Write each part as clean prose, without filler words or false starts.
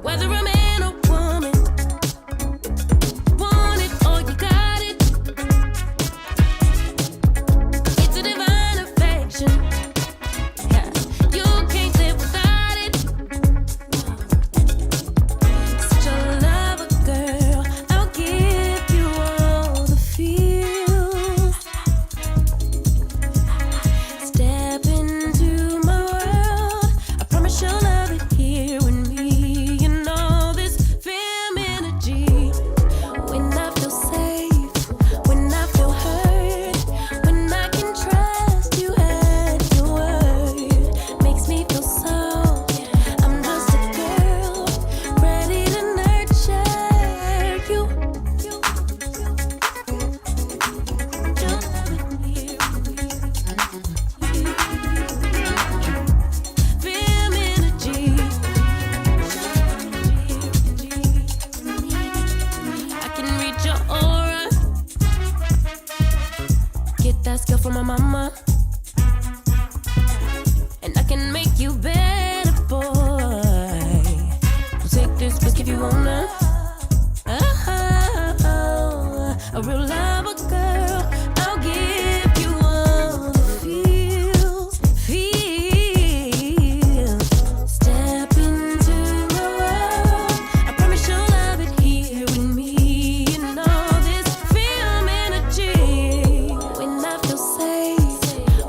Whether a man or woman, want it or you got it. It's a divine affection. Yeah, you can't live without it. Such a lover, girl. I'll give you all the feels. Step into my world. I promise you'll love it here with me. That skill from my mama, and I can make you better, boy. So take this risk if you wanna. A real lover, girl. I'll give you all the feels. Step into my world. I promise you'll love it here with me. And all this film energy. When I feel safe,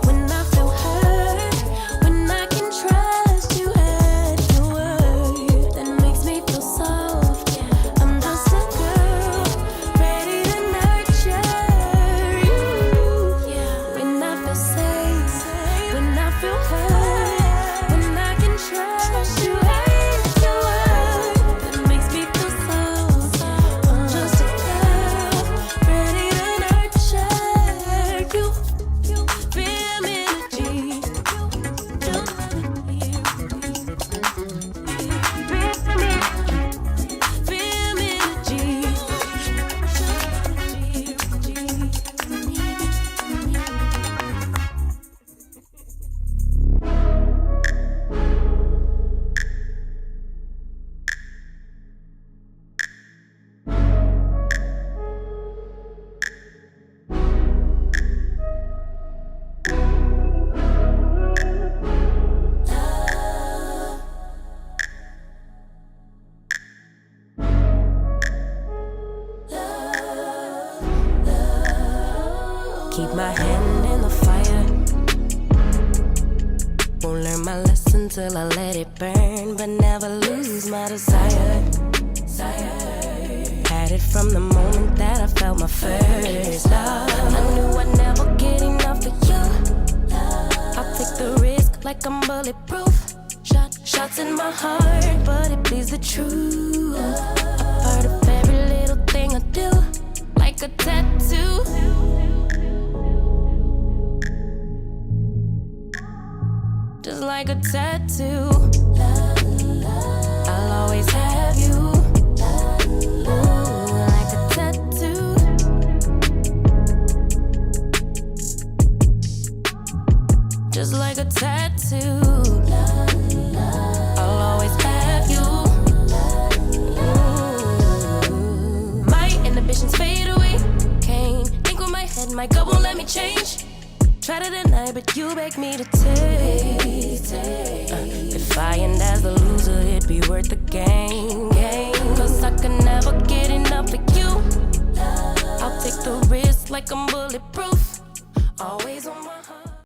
when I feel hurt, when I can trust you at your word, that makes me feel soft. I'm just a girl, ready to nurture you. When I feel safe, when I feel hurt, when I can trust you at your word, that makes me feel soft. I'm just a girl, ready to nurture you. Feel energy. Don't let it hear me. Feel energy. Keep my hand in the fire. Won't learn my lesson till I let it burn, but never lose my desire. Had it from the moment that I felt my first love. I knew I'd never get enough of you. I'll take the risk like I'm bulletproof. Shots in my heart, but it bleeds the truth. A part of every little thing I do, like a tattoo. Just like a tattoo. I'll always have you. Ooh, like a tattoo. Just like a tattoo. I'll always have you. Ooh. My inhibitions fade away. Can't think with my head, my gut won't let me change. Try to deny, but you beg me to taste. If I end as the loser, it'd be worth the game. Cause I can never get enough of you. I'll take the risk like I'm bulletproof. Always on my